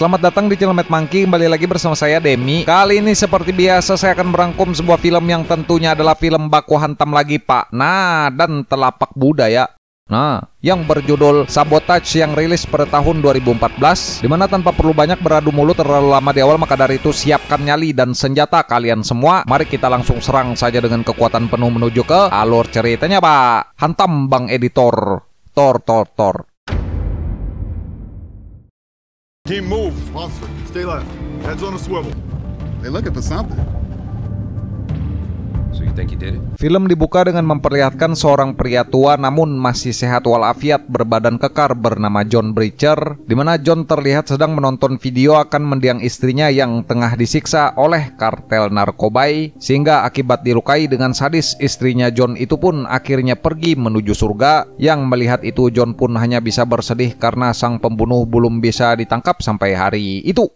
Selamat datang di channel Mad Monkey, kembali lagi bersama saya Demi. Kali ini seperti biasa saya akan merangkum sebuah film yang tentunya adalah film baku hantam lagi Pak. Nah, dan telapak budaya. Nah, yang berjudul Sabotage yang rilis pada tahun 2014, dimana tanpa perlu banyak beradu mulut terlalu lama di awal, maka dari itu siapkan nyali dan senjata kalian semua. Mari kita langsung serang saja dengan kekuatan penuh menuju ke alur ceritanya Pak. Hantam Bang Editor. Tor. Team move. Monster, stay left. Heads on a swivel. They're looking for something. So you think you did it? Film dibuka dengan memperlihatkan seorang pria tua namun masih sehat walafiat berbadan kekar bernama John Breacher, di mana John terlihat sedang menonton video akan mendiang istrinya yang tengah disiksa oleh kartel narkobai, sehingga akibat dilukai dengan sadis istrinya John itu pun akhirnya pergi menuju surga. Yang melihat itu John pun hanya bisa bersedih karena sang pembunuh belum bisa ditangkap sampai hari itu.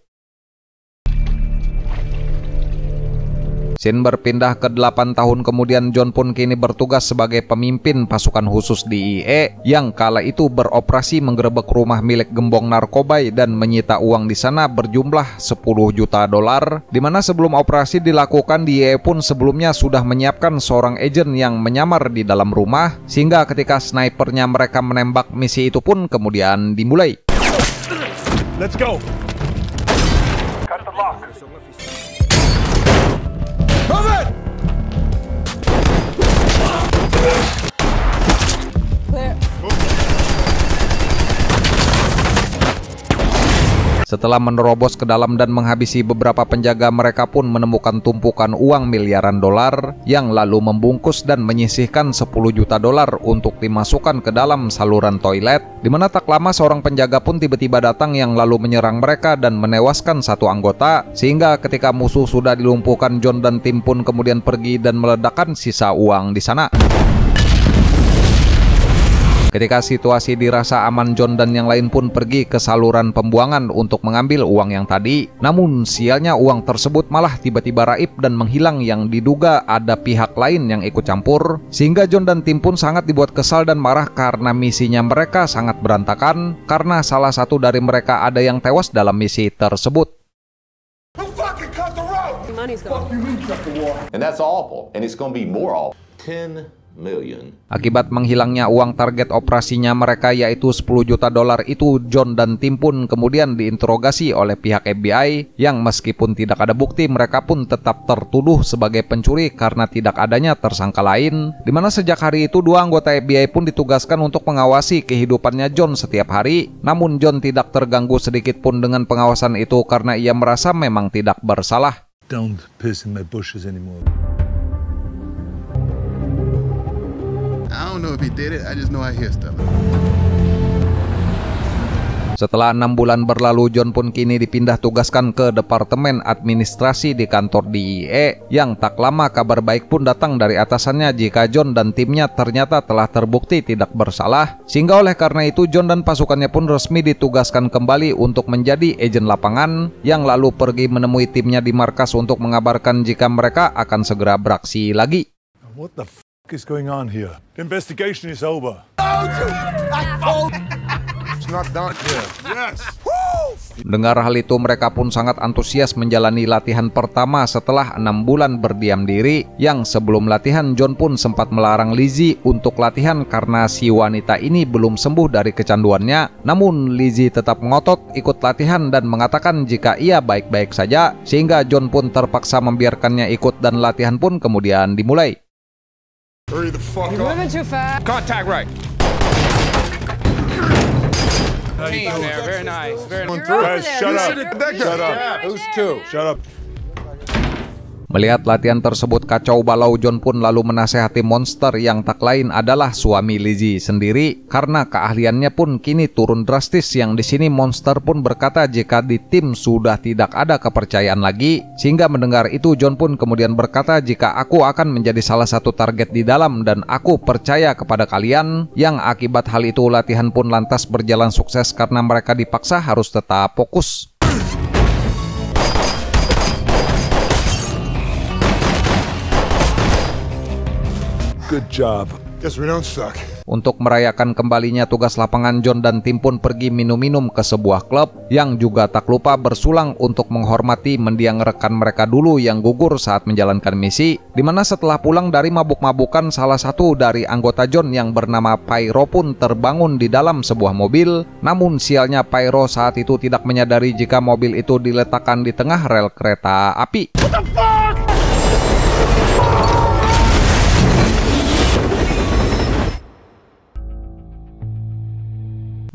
Scene berpindah ke 8 tahun kemudian. John pun kini bertugas sebagai pemimpin pasukan khusus DEA yang kala itu beroperasi menggerebek rumah milik gembong narkobai dan menyita uang di sana berjumlah 10 juta dolar. Dimana sebelum operasi dilakukan, DEA pun sebelumnya sudah menyiapkan seorang agen yang menyamar di dalam rumah, sehingga ketika snipernya mereka menembak, misi itu pun kemudian dimulai. Let's go. Cut the lock. Move it! Setelah menerobos ke dalam dan menghabisi beberapa penjaga, mereka pun menemukan tumpukan uang miliaran dolar yang lalu membungkus dan menyisihkan 10 juta dolar untuk dimasukkan ke dalam saluran toilet. Dimana tak lama seorang penjaga pun tiba-tiba datang yang lalu menyerang mereka dan menewaskan satu anggota, sehingga ketika musuh sudah dilumpuhkan, John dan tim pun kemudian pergi dan meledakkan sisa uang di sana. Ketika situasi dirasa aman, John dan yang lain pun pergi ke saluran pembuangan untuk mengambil uang yang tadi. Namun sialnya uang tersebut malah tiba-tiba raib dan menghilang, yang diduga ada pihak lain yang ikut campur. Sehingga John dan tim pun sangat dibuat kesal dan marah karena misinya mereka sangat berantakan, karena salah satu dari mereka ada yang tewas dalam misi tersebut. And that's awful, and it's going to be more awful. 10 million. Akibat menghilangnya uang target operasinya mereka, yaitu 10 juta dolar itu, John dan tim pun kemudian diinterogasi oleh pihak FBI yang meskipun tidak ada bukti, mereka pun tetap tertuduh sebagai pencuri karena tidak adanya tersangka lain. Dimana sejak hari itu dua anggota FBI pun ditugaskan untuk mengawasi kehidupannya John setiap hari. Namun John tidak terganggu sedikit pun dengan pengawasan itu karena ia merasa memang tidak bersalah. Don't piss in my bushes anymore. I don't know if he did it, I just know I hear stuff. Setelah 6 bulan berlalu, John pun kini dipindah tugaskan ke departemen administrasi di kantor DEA, yang tak lama kabar baik pun datang dari atasannya jika John dan timnya ternyata telah terbukti tidak bersalah. Sehingga oleh karena itu John dan pasukannya pun resmi ditugaskan kembali untuk menjadi agen lapangan, yang lalu pergi menemui timnya di markas untuk mengabarkan jika mereka akan segera beraksi lagi. What the f is going on here? The investigation is over. It's not done yet. Yes. Mendengar hal itu, mereka pun sangat antusias menjalani latihan pertama setelah 6 bulan berdiam diri. Yang sebelum latihan, John pun sempat melarang Lizzie untuk latihan karena si wanita ini belum sembuh dari kecanduannya. Namun Lizzie tetap ngotot ikut latihan dan mengatakan jika ia baik-baik saja, sehingga John pun terpaksa membiarkannya ikut dan latihan pun kemudian dimulai. Hurry the fuck You're up. moving too fast. Contact right. Hey, There, very nice. Very nice. guys, shut up. Shut up. Who's two? Shut up. Melihat latihan tersebut kacau balau, John pun lalu menasehati Monster yang tak lain adalah suami Lizzie sendiri, karena keahliannya pun kini turun drastis. Yang di sini Monster pun berkata jika di tim sudah tidak ada kepercayaan lagi, sehingga mendengar itu John pun kemudian berkata jika aku akan menjadi salah satu target di dalam dan aku percaya kepada kalian. Yang akibat hal itu latihan pun lantas berjalan sukses karena mereka dipaksa harus tetap fokus. Good job. Guess we don't suck. Untuk merayakan kembalinya tugas lapangan, John dan tim pun pergi minum-minum ke sebuah klub yang juga tak lupa bersulang untuk menghormati mendiang rekan mereka dulu yang gugur saat menjalankan misi. Dimana setelah pulang dari mabuk-mabukan, salah satu dari anggota John yang bernama Pyro pun terbangun di dalam sebuah mobil. Namun sialnya Pyro saat itu tidak menyadari jika mobil itu diletakkan di tengah rel kereta api.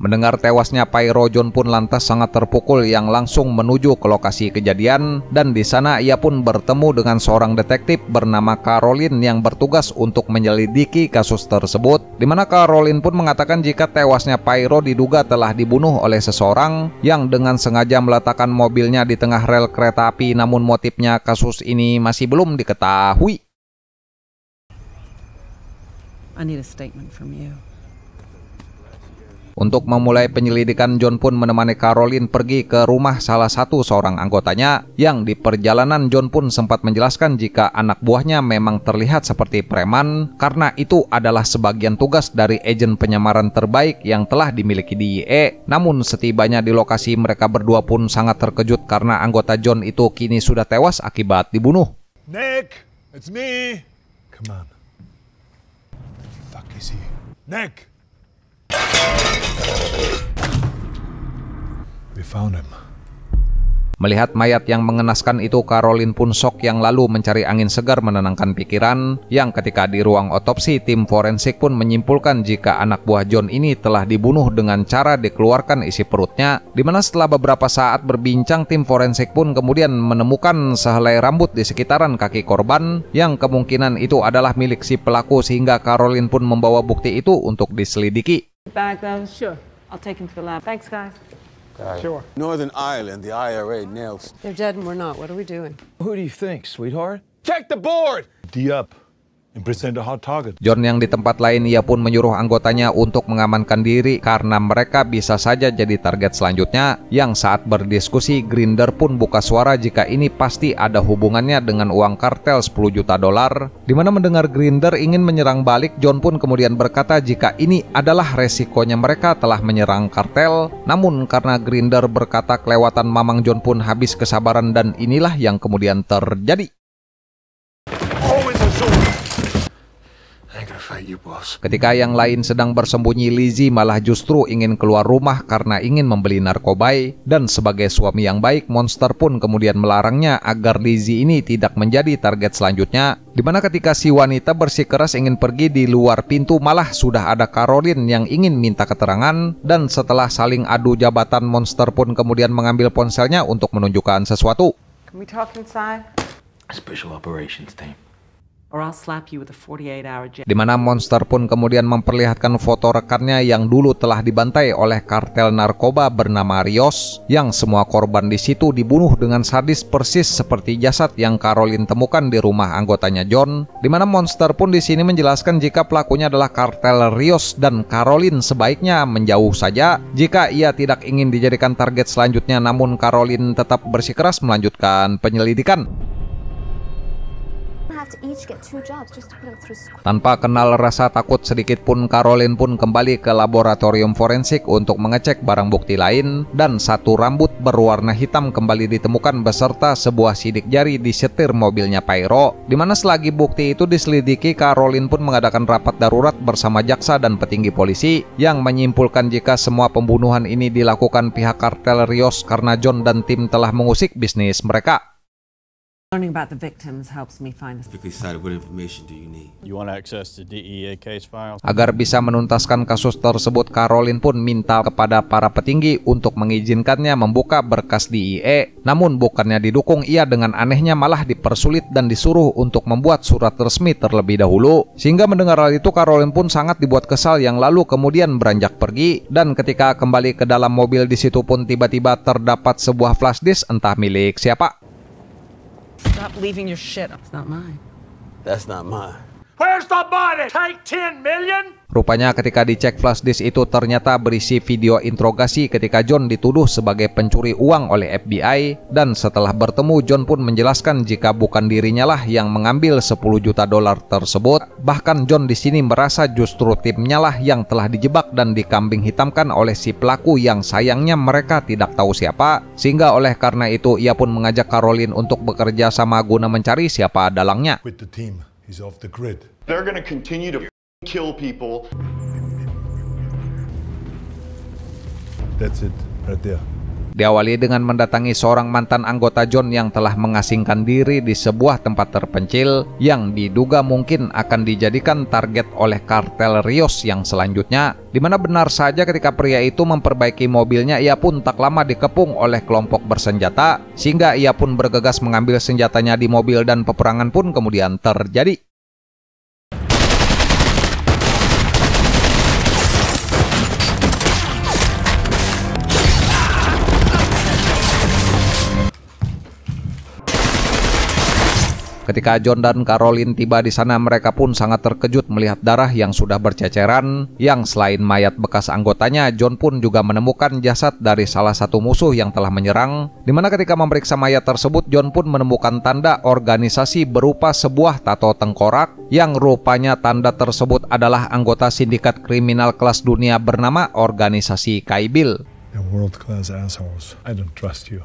Mendengar tewasnya Pyro, John pun lantas sangat terpukul yang langsung menuju ke lokasi kejadian, dan di sana ia pun bertemu dengan seorang detektif bernama Caroline yang bertugas untuk menyelidiki kasus tersebut, di mana Caroline pun mengatakan jika tewasnya Pyro diduga telah dibunuh oleh seseorang yang dengan sengaja meletakkan mobilnya di tengah rel kereta api, namun motifnya kasus ini masih belum diketahui. I need a statement from you. Untuk memulai penyelidikan, John pun menemani Caroline pergi ke rumah salah satu seorang anggotanya, yang di perjalanan John pun sempat menjelaskan jika anak buahnya memang terlihat seperti preman, karena itu adalah sebagian tugas dari agen penyamaran terbaik yang telah dimiliki DEA. Namun setibanya di lokasi, mereka berdua pun sangat terkejut karena anggota John itu kini sudah tewas akibat dibunuh. Nick, it's me. Come on. Fuck is he? Nick. We found him. Melihat mayat yang mengenaskan itu, Caroline pun shock yang lalu mencari angin segar menenangkan pikiran, yang ketika di ruang otopsi, tim forensik pun menyimpulkan jika anak buah John ini telah dibunuh dengan cara dikeluarkan isi perutnya, dimana setelah beberapa saat berbincang, tim forensik pun kemudian menemukan sehelai rambut di sekitaran kaki korban, yang kemungkinan itu adalah milik si pelaku, sehingga Caroline pun membawa bukti itu untuk diselidiki. Bag those? Sure. I'll take him to the lab. Thanks, guys. Sure. Northern Ireland, the IRA nails. They're dead and we're not. What are we doing? Who do you think, sweetheart? Check the board! D up and present a hot target. John yang di tempat lain, ia pun menyuruh anggotanya untuk mengamankan diri karena mereka bisa saja jadi target selanjutnya, yang saat berdiskusi, Grinder pun buka suara jika ini pasti ada hubungannya dengan uang kartel $10 juta. Dimana mendengar Grinder ingin menyerang balik, John pun kemudian berkata jika ini adalah resikonya mereka telah menyerang kartel. Namun karena Grinder berkata kelewatan, Mamang John pun habis kesabaran, dan inilah yang kemudian terjadi. Ketika yang lain sedang bersembunyi, Lizzie malah justru ingin keluar rumah karena ingin membeli narkobai, dan sebagai suami yang baik, Monster pun kemudian melarangnya agar Lizzie ini tidak menjadi target selanjutnya, dimana ketika si wanita bersikeras ingin pergi, di luar pintu malah sudah ada Caroline yang ingin minta keterangan, dan setelah saling adu jabatan, Monster pun kemudian mengambil ponselnya untuk menunjukkan sesuatu. Can we talk inside? Special operations team. Or I'll slap you with a 48-hour jail. Di mana Monster pun kemudian memperlihatkan foto rekannya yang dulu telah dibantai oleh kartel narkoba bernama Rios, yang semua korban di situ dibunuh dengan sadis persis seperti jasad yang Caroline temukan di rumah anggotanya John. Di mana Monster pun di sini menjelaskan jika pelakunya adalah kartel Rios, dan Caroline sebaiknya menjauh saja jika ia tidak ingin dijadikan target selanjutnya. Namun Caroline tetap bersikeras melanjutkan penyelidikan. Tanpa kenal rasa takut sedikit pun, Caroline pun kembali ke laboratorium forensik untuk mengecek barang bukti lain, dan satu rambut berwarna hitam kembali ditemukan beserta sebuah sidik jari di setir mobilnya Pyro. Dimana selagi bukti itu diselidiki, Caroline pun mengadakan rapat darurat bersama jaksa dan petinggi polisi yang menyimpulkan jika semua pembunuhan ini dilakukan pihak kartel Rios karena John dan tim telah mengusik bisnis mereka. Learning about the victims helps me find a... What information do you need? You want access to DEA case files? Agar bisa menuntaskan kasus tersebut, Caroline pun minta kepada para petinggi untuk mengizinkannya membuka berkas DEA. Namun bukannya didukung, ia dengan anehnya malah dipersulit dan disuruh untuk membuat surat resmi terlebih dahulu. Sehingga mendengar hal itu, Caroline pun sangat dibuat kesal, yang lalu kemudian beranjak pergi. Dan ketika kembali ke dalam mobil, di situ pun tiba-tiba terdapat sebuah flash disk entah milik siapa. Stop leaving your shit. It's not mine. That's not mine. Where's the money? Take 10 million? Rupanya ketika dicek flash disk itu ternyata berisi video interogasi ketika John dituduh sebagai pencuri uang oleh FBI, dan setelah bertemu John pun menjelaskan jika bukan dirinya lah yang mengambil 10 juta dolar tersebut. Bahkan John di sini merasa justru timnya lah yang telah dijebak dan dikambing hitamkan oleh si pelaku yang sayangnya mereka tidak tahu siapa, sehingga oleh karena itu ia pun mengajak Caroline untuk bekerja sama guna mencari siapa dalangnya. With the team, he's off the grid. They're gonna continue to kill people. That's it, right there. Diawali dengan mendatangi seorang mantan anggota John yang telah mengasingkan diri di sebuah tempat terpencil yang diduga mungkin akan dijadikan target oleh kartel Rios yang selanjutnya, di mana benar saja ketika pria itu memperbaiki mobilnya, ia pun tak lama dikepung oleh kelompok bersenjata, sehingga ia pun bergegas mengambil senjatanya di mobil dan peperangan pun kemudian terjadi. Ketika John dan Caroline tiba di sana, mereka pun sangat terkejut melihat darah yang sudah berceceran, yang selain mayat bekas anggotanya, John pun juga menemukan jasad dari salah satu musuh yang telah menyerang, di mana ketika memeriksa mayat tersebut, John pun menemukan tanda organisasi berupa sebuah tato tengkorak, yang rupanya tanda tersebut adalah anggota sindikat kriminal kelas dunia bernama Organisasi Kaibil. They're world-class assholes. I don't trust you.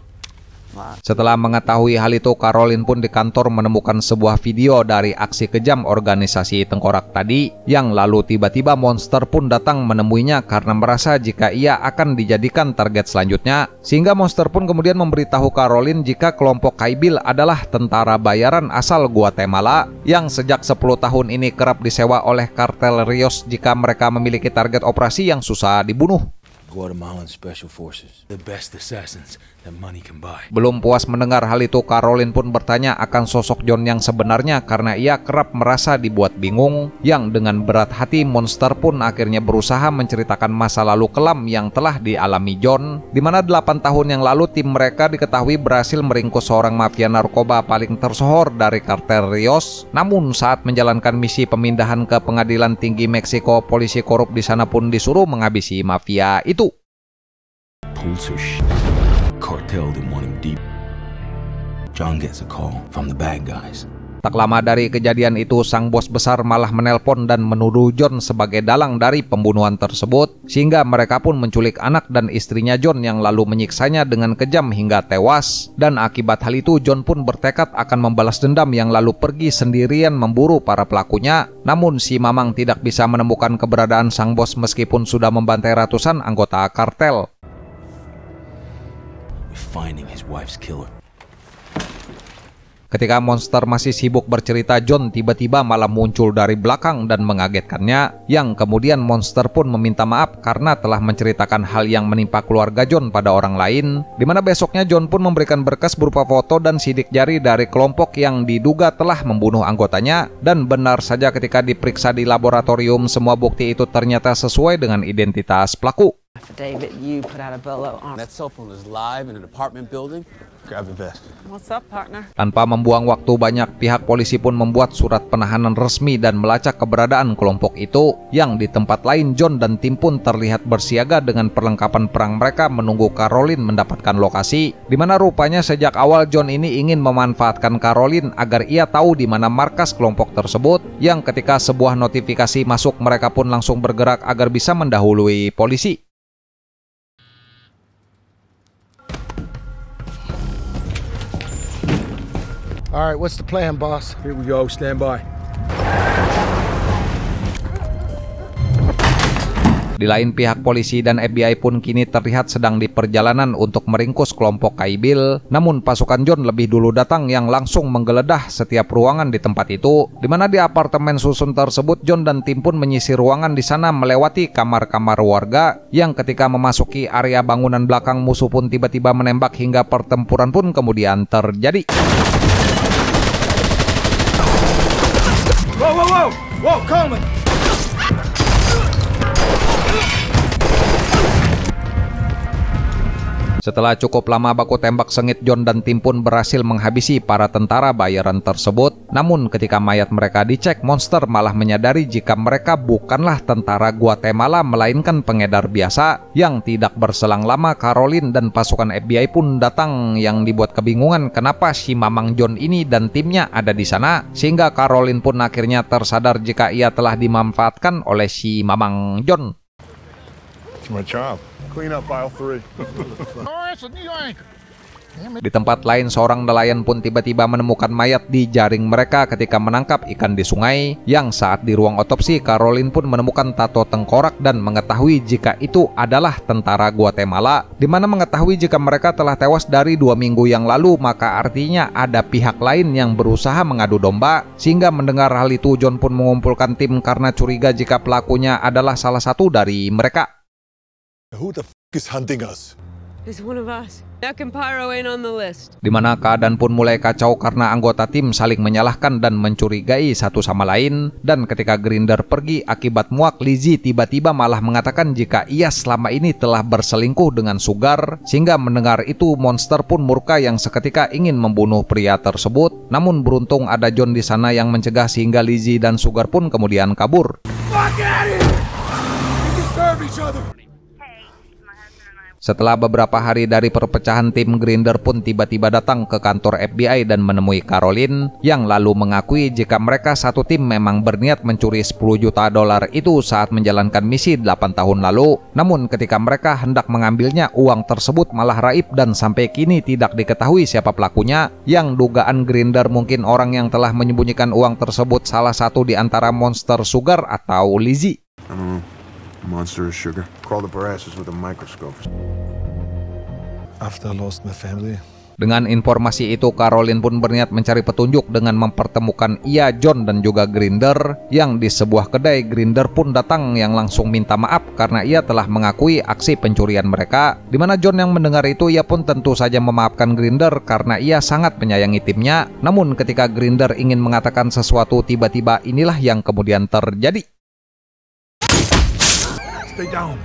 Setelah mengetahui hal itu, Caroline pun di kantor menemukan sebuah video dari aksi kejam organisasi tengkorak tadi, yang lalu tiba-tiba monster pun datang menemuinya karena merasa jika ia akan dijadikan target selanjutnya, sehingga monster pun kemudian memberitahu Caroline jika kelompok Kaibil adalah tentara bayaran asal Guatemala yang sejak 10 tahun ini kerap disewa oleh kartel Rios jika mereka memiliki target operasi yang susah dibunuh. Guatemalan Special Forces, the best assassins that money can buy. Belum puas mendengar hal itu, Caroline pun bertanya akan sosok John yang sebenarnya karena ia kerap merasa dibuat bingung, yang dengan berat hati monster pun akhirnya berusaha menceritakan masa lalu kelam yang telah dialami John, di mana 8 tahun yang lalu tim mereka diketahui berhasil meringkus seorang mafia narkoba paling tersohor dari kartel Rios. Namun saat menjalankan misi pemindahan ke pengadilan tinggi Meksiko, polisi korup di sana pun disuruh menghabisi mafia itu. Pulls her cartel didn't want him deep. John gets a call from the bad guys. Tak lama dari kejadian itu, sang bos besar malah menelpon dan menuduh John sebagai dalang dari pembunuhan tersebut, sehingga mereka pun menculik anak dan istrinya John yang lalu menyiksanya dengan kejam hingga tewas. Dan akibat hal itu, John pun bertekad akan membalas dendam yang lalu pergi sendirian memburu para pelakunya. Namun si Mamang tidak bisa menemukan keberadaan sang bos meskipun sudah membantai ratusan anggota kartel. Finding his wife's killer. Ketika monster masih sibuk bercerita, John tiba-tiba malah muncul dari belakang dan mengagetkannya, yang kemudian monster pun meminta maaf karena telah menceritakan hal yang menimpa keluarga John pada orang lain, di mana besoknya John pun memberikan berkas berupa foto dan sidik jari dari kelompok yang diduga telah membunuh anggotanya, dan benar saja ketika diperiksa di laboratorium, semua bukti itu ternyata sesuai dengan identitas pelaku. David, you put out a bolo on. That cell phone is live in an apartment building. Grab the vest. What's up, partner? Tanpa membuang waktu banyak, pihak polisi pun membuat surat penahanan resmi dan melacak keberadaan kelompok itu, yang di tempat lain John dan tim pun terlihat bersiaga dengan perlengkapan perang mereka menunggu Caroline mendapatkan lokasi, di mana rupanya sejak awal John ini ingin memanfaatkan Caroline agar ia tahu di mana markas kelompok tersebut, yang ketika sebuah notifikasi masuk mereka pun langsung bergerak agar bisa mendahului polisi. All right, what's the plan, boss? Here we go. Stand by. Di lain pihak, polisi dan FBI pun kini terlihat sedang di perjalanan untuk meringkus kelompok Kaibil. Namun pasukan John lebih dulu datang yang langsung menggeledah setiap ruangan di tempat itu, di mana di apartemen susun tersebut John dan tim pun menyisir ruangan di sana melewati kamar-kamar warga, yang ketika memasuki area bangunan belakang, musuh pun tiba-tiba menembak hingga pertempuran pun kemudian terjadi. Whoa, whoa, whoa! Whoa, calm it! Setelah cukup lama baku tembak sengit, John dan tim pun berhasil menghabisi para tentara bayaran tersebut. Namun ketika mayat mereka dicek, monster malah menyadari jika mereka bukanlah tentara Guatemala melainkan pengedar biasa. Yang tidak berselang lama, Caroline dan pasukan FBI pun datang yang dibuat kebingungan kenapa si Mamang John ini dan timnya ada di sana. Sehingga Caroline pun akhirnya tersadar jika ia telah dimanfaatkan oleh si Mamang John. It's my job. Clean up aisle 3. Di tempat lain, seorang nelayan pun tiba-tiba menemukan mayat di jaring mereka ketika menangkap ikan di sungai. Yang saat di ruang otopsi, Caroline pun menemukan tato tengkorak dan mengetahui jika itu adalah tentara Guatemala. Dimana mengetahui jika mereka telah tewas dari 2 minggu yang lalu, maka artinya ada pihak lain yang berusaha mengadu domba. Sehingga mendengar hal itu, John pun mengumpulkan tim karena curiga jika pelakunya adalah salah satu dari mereka. Who the f is hunting us? It's one of us. Neck and Pyro ain't on the list. Dimana keadaan pun mulai kacau karena anggota tim saling menyalahkan dan mencurigai satu sama lain. Dan ketika Grinder pergi akibat muak, Lizzie tiba-tiba malah mengatakan jika ia selama ini telah berselingkuh dengan Sugar. Sehingga mendengar itu, monster pun murka yang seketika ingin membunuh pria tersebut. Namun beruntung ada John di sana yang mencegah sehingga Lizzie dan Sugar pun kemudian kabur. Fuck at it! We can serve each other. Setelah beberapa hari dari perpecahan, tim Grinder pun tiba-tiba datang ke kantor FBI dan menemui Caroline, yang lalu mengakui jika mereka satu tim memang berniat mencuri $10 juta itu saat menjalankan misi 8 tahun lalu. Namun ketika mereka hendak mengambilnya, uang tersebut malah raib dan sampai kini tidak diketahui siapa pelakunya. Yang dugaan Grinder mungkin orang yang telah menyembunyikan uang tersebut salah satu di antara monster Sugar atau Lizzie. Monster is Sugar. Crawl the brasses with a microscope. After I lost my family. Dengan informasi itu, Caroline pun berniat mencari petunjuk dengan mempertemukan ia, John, dan juga Grinder. Yang di sebuah kedai, Grinder pun datang yang langsung minta maaf karena ia telah mengakui aksi pencurian mereka. Dimana John yang mendengar itu, ia pun tentu saja memaafkan Grinder karena ia sangat menyayangi timnya. Namun ketika Grinder ingin mengatakan sesuatu, tiba-tiba inilah yang kemudian terjadi. Stay down.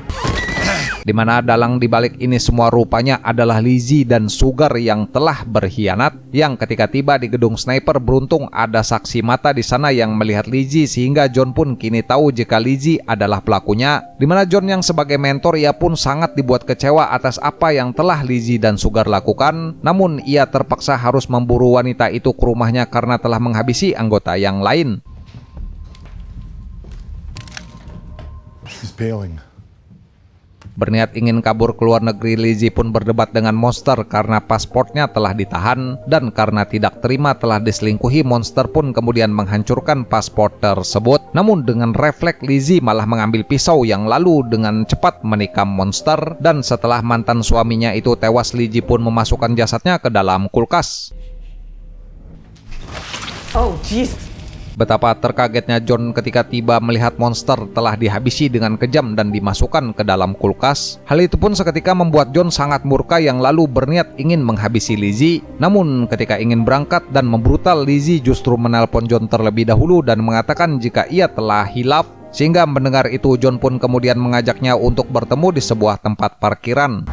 Dimana dalang dibalik ini semua rupanya adalah Lizzie dan Sugar yang telah berkhianat. Yang ketika tiba di gedung sniper, beruntung ada saksi mata di sana yang melihat Lizzie, sehingga John pun kini tahu jika Lizzie adalah pelakunya. Dimana John yang sebagai mentor, ia pun sangat dibuat kecewa atas apa yang telah Lizzie dan Sugar lakukan. Namun ia terpaksa harus memburu wanita itu ke rumahnya karena telah menghabisi anggota yang lain. He's bailing. Berniat ingin kabur ke luar negeri, Lizzie pun berdebat dengan monster karena pasportnya telah ditahan. Dan karena tidak terima telah diselingkuhi, monster pun kemudian menghancurkan paspor tersebut. Namun dengan refleks, Lizzie malah mengambil pisau yang lalu dengan cepat menikam monster. Dan setelah mantan suaminya itu tewas, Lizzie pun memasukkan jasadnya ke dalam kulkas. Oh, Jesus. Betapa terkagetnya John ketika tiba melihat monster telah dihabisi dengan kejam dan dimasukkan ke dalam kulkas. Hal itu pun seketika membuat John sangat murka yang lalu berniat ingin menghabisi Lizzie. Namun ketika ingin berangkat dan membrutal, Lizzie justru menelpon John terlebih dahulu dan mengatakan jika ia telah hilaf. Sehingga mendengar itu, John pun kemudian mengajaknya untuk bertemu di sebuah tempat parkiran.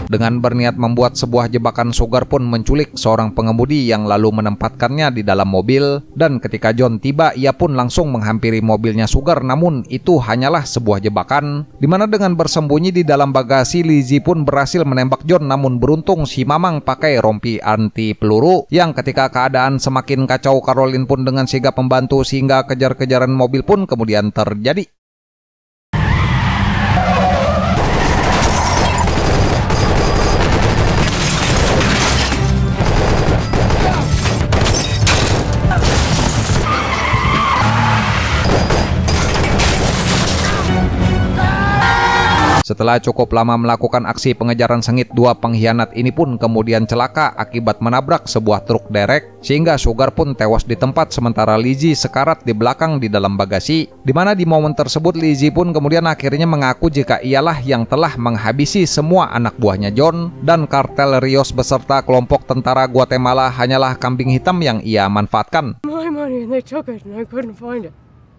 Dengan berniat membuat sebuah jebakan, Sugar pun menculik seorang pengemudi yang lalu menempatkannya di dalam mobil. Dan ketika John tiba, ia pun langsung menghampiri mobilnya Sugar, namun itu hanyalah sebuah jebakan. Dimana dengan bersembunyi di dalam bagasi, Lizzie pun berhasil menembak John, namun beruntung si Mamang pakai rompi anti peluru. Yang ketika keadaan semakin kacau, Caroline pun dengan sigap membantu sehingga kejar-kejaran mobil pun kemudian terjadi. Setelah cukup lama melakukan aksi pengejaran sengit, dua pengkhianat ini pun kemudian celaka akibat menabrak sebuah truk derek, sehingga Sugar pun tewas di tempat sementara Lizzie sekarat di belakang di dalam bagasi. Dimana di momen tersebut Lizzie pun kemudian akhirnya mengaku jika ialah yang telah menghabisi semua anak buahnya John, dan kartel Rios beserta kelompok tentara Guatemala hanyalah kambing hitam yang ia manfaatkan. My money and they took it and I couldn't find it.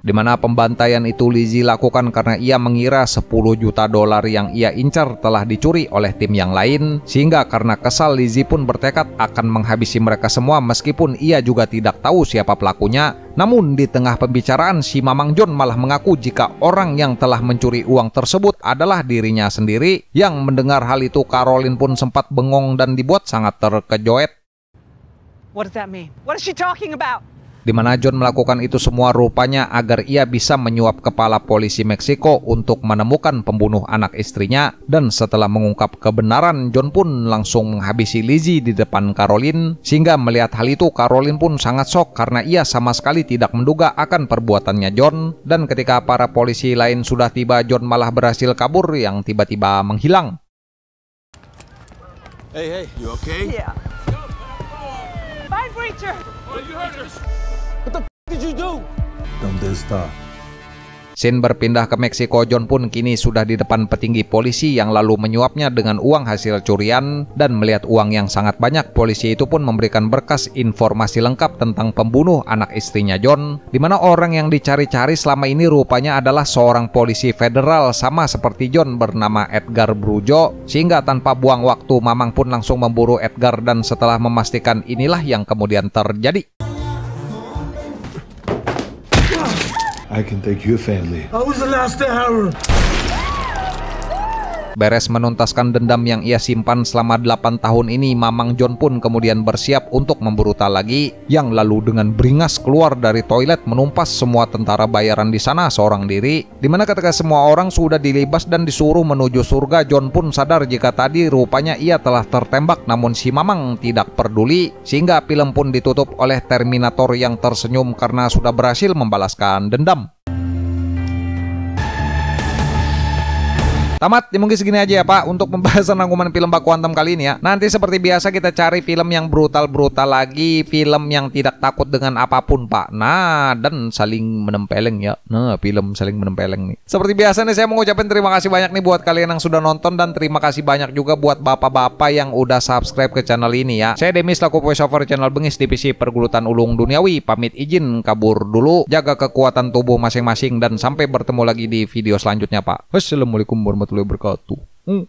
di mana pembantaian itu Lizzie lakukan karena ia mengira 10 juta dolar yang ia incar telah dicuri oleh tim yang lain, sehingga karena kesal Lizzie pun bertekad akan menghabisi mereka semua meskipun ia juga tidak tahu siapa pelakunya. Namun di tengah pembicaraan, si Mamang John malah mengaku jika orang yang telah mencuri uang tersebut adalah dirinya sendiri. Yang mendengar hal itu, Caroline pun sempat bengong dan dibuat sangat terkejut. What does that mean? What is she talking about? Di mana John melakukan itu semua rupanya agar ia bisa menyuap kepala polisi Meksiko untuk menemukan pembunuh anak istrinya. Dan setelah mengungkap kebenaran, John pun langsung menghabisi Lizzie di depan Caroline. Sehingga melihat hal itu, Caroline pun sangat shock karena ia sama sekali tidak menduga akan perbuatannya John. Dan ketika para polisi lain sudah tiba, John malah berhasil kabur yang tiba-tiba menghilang. Hey, you okay? Yeah. Find Breacher! What did you do? ¿Dónde está? Scene berpindah ke Meksiko. John pun kini sudah di depan petinggi polisi yang lalu menyuapnya dengan uang hasil curian. Dan melihat uang yang sangat banyak, polisi itu pun memberikan berkas informasi lengkap tentang pembunuh anak istrinya John, di mana orang yang dicari-cari selama ini rupanya adalah seorang polisi federal sama seperti John bernama Edgar Brujo. Sehingga tanpa buang waktu, Mamang pun langsung memburu Edgar dan setelah memastikan inilah yang kemudian terjadi. I can take your family. I was the last to Harold. Beres menuntaskan dendam yang ia simpan selama 8 tahun ini, Mamang John pun kemudian bersiap untuk memburu Tal lagi, yang lalu dengan beringas keluar dari toilet menumpas semua tentara bayaran di sana seorang diri. Dimana ketika semua orang sudah dilibas dan disuruh menuju surga, John pun sadar jika tadi rupanya ia telah tertembak, namun si Mamang tidak peduli. Sehingga film pun ditutup oleh Terminator yang tersenyum karena sudah berhasil membalaskan dendam. Tamat, ya mungkin segini aja ya Pak untuk pembahasan rangkuman film Baku Hantam kali ini ya. Nanti seperti biasa kita cari film yang brutal-brutal lagi, film yang tidak takut dengan apapun Pak. Nah, dan saling menempeleng ya. Nah, film saling menempeleng nih. Seperti biasa nih saya mau ngucapin terima kasih banyak nih buat kalian yang sudah nonton, dan terima kasih banyak juga buat bapak-bapak yang udah subscribe ke channel ini ya. Saya Demi selaku voiceover channel Bengis Divisi Pergulutan Ulung Duniawi pamit izin kabur dulu. Jaga kekuatan tubuh masing-masing dan sampai bertemu lagi di video selanjutnya Pak. Wassalamualaikum warahmatullahi wabarakatuh.